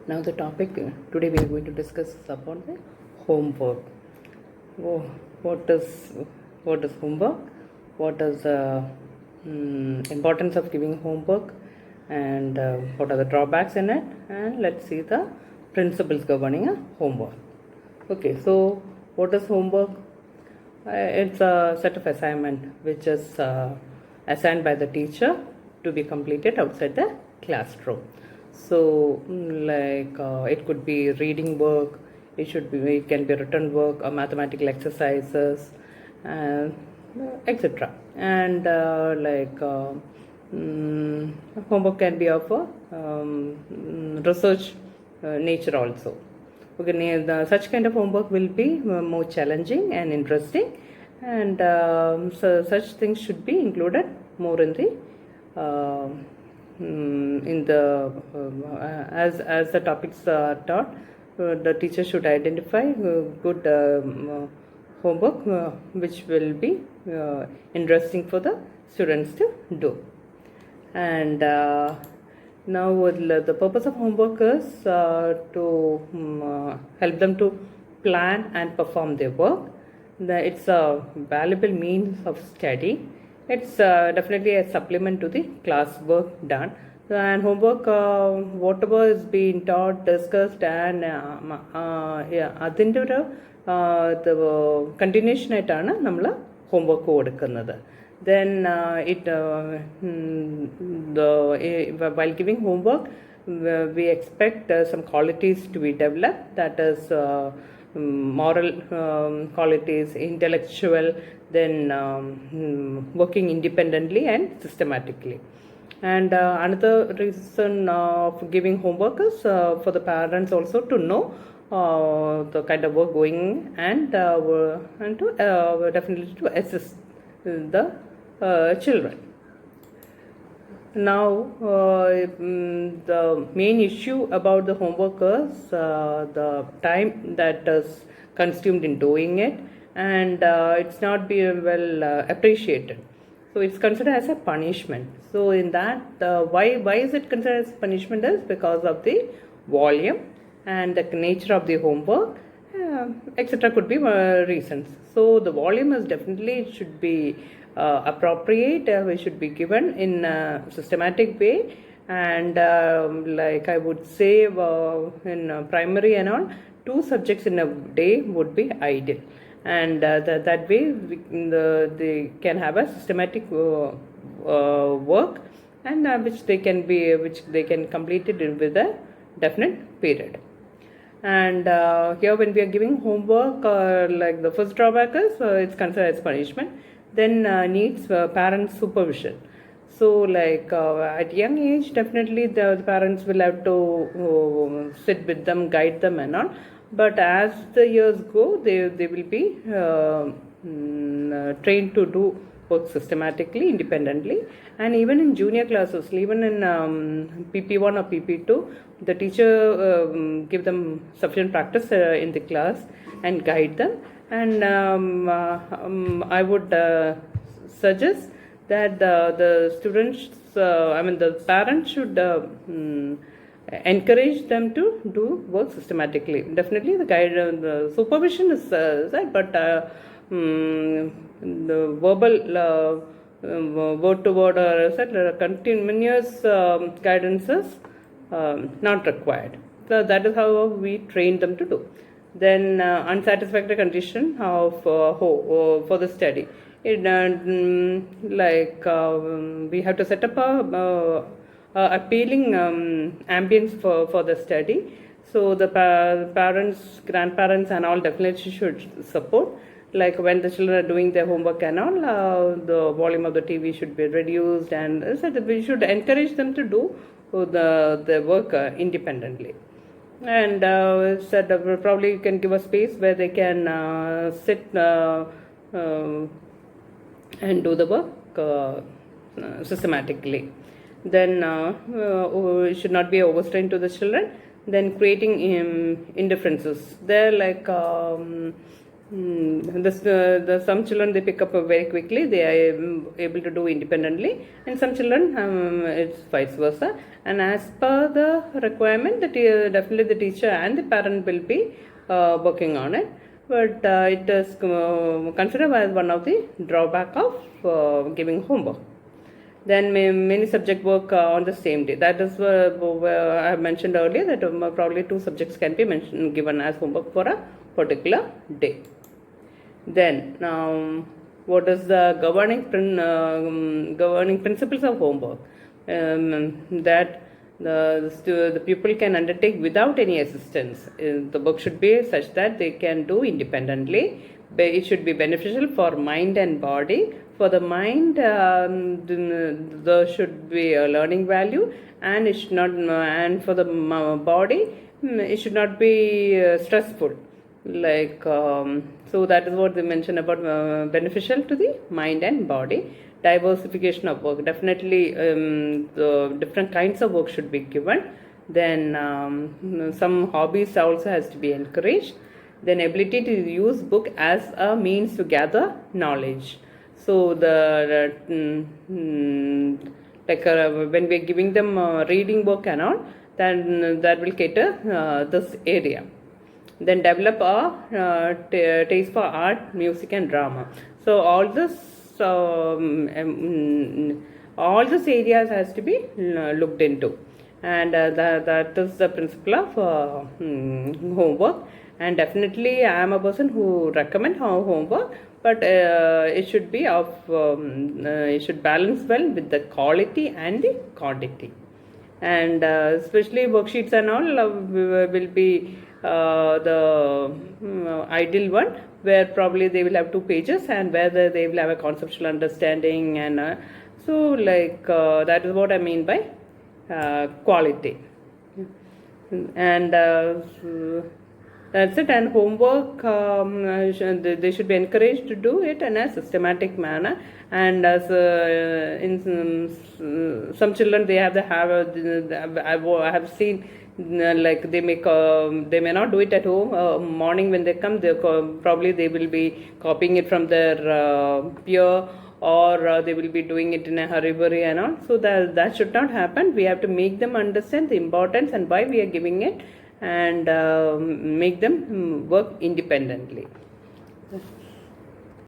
Now the topic today we are going to discuss is about the homework. Oh, what is what is homework? What is the importance of giving homework, and what are the drawbacks in it? And let's see the principles governing a homework. Okay, so what is homework? It's a set of assignment which is assigned by the teacher to be completed outside the classroom. So, it could be reading work, it can be written work or mathematical exercises, uh, etc. And homework can be of research nature also. Okay, such kind of homework will be more challenging and interesting, and so such things should be included more in the as the topics are taught. The teacher should identify good homework which will be interesting for the students to do. And now the purpose of homework is to help them to plan and perform their work. It's a valuable means of study. It's definitely a supplement to the class work done. And homework, whatever is being taught, discussed, and അതിൻ്റെ ഒരു continuation ആയിട്ടാണ് നമ്മൾ homework കൊടുക്കുന്നത്. Then while giving homework, we expect some qualities to be developed, that is moral qualities, intellectual, then working independently and systematically. And another reason of giving homework is for the parents also to know the kind of work going, and to definitely to assist the children. Now, the main issue about the homework is the time that is consumed in doing it, and it's not being well appreciated. So it's considered as a punishment. So in that, why is it considered as punishment? Is because of the volume and the nature of the homework, etc. could be reasons. So the volume is definitely should be appropriate. We should be given in a systematic way, and like I would say, in primary and all, 2 subjects in a day would be ideal, and that way they can have a systematic work, and which they can complete it with a definite period. And here when we are giving homework, like the first drawback is it's considered as punishment. Then needs parent supervision. So at young age, definitely the parents will have to sit with them, guide them and all. But as the years go, they will be trained to do work systematically, independently. And even in junior classes, even in PP1 or PP2, the teacher give them sufficient practice in the class and guide them. And I would suggest that the students, the parents should encourage them to do work systematically. Definitely the the supervision is that, but the verbal word to word or continuous guidance is not required. So that is how we train them to do. Then unsatisfactory condition of for the study. We have to set up a appealing ambience for the study. So the parents, grandparents and all definitely should support. Like when the children are doing their homework and all, the volume of the TV should be reduced, and so we should encourage them to do the work independently. And said probably you can give a space where they can sit and do the work systematically. Then it should not be overstrained to the children. Then creating indifferences. They're Some children they pick up very quickly, they are able to do independently, and some children it's vice versa. And as per the requirement, definitely the teacher and the parent will be working on it. But it is considered as one of the drawback of giving homework. Then many subject work on the same day. That is where I have mentioned earlier that probably 2 subjects can be given as homework for a particular day. Then, what is the governing principles of homework? That the pupil can undertake without any assistance. The work should be such that they can do independently. It should be beneficial for mind and body. For the mind, there should be a learning value, and it should not. And for the body, it should not be stressful. So that is what they mention about beneficial to the mind and body. Diversification of work, definitely the different kinds of work should be given. Then some hobbies also has to be encouraged. Then ability to use book as a means to gather knowledge. So when we are giving them reading book and all, then that will cater this area. Then develop a taste for art, music, and drama. So all these areas has to be looked into, and that is the principle of homework. And definitely, I am a person who recommend homework, but it should be it should balance well with the quality and the quantity. And especially worksheets and all will be the ideal one, where probably they will have 2 pages, and where they will have a conceptual understanding, and that is what I mean by quality. And that's it. And homework, they should be encouraged to do it in a systematic manner. And as in some children, they have I have seen like they may not do it at home. Morning when they come, probably they will be copying it from their peer, or they will be doing it in a hurry and all. So that should not happen. We have to make them understand the importance and why we are giving it, and make them work independently.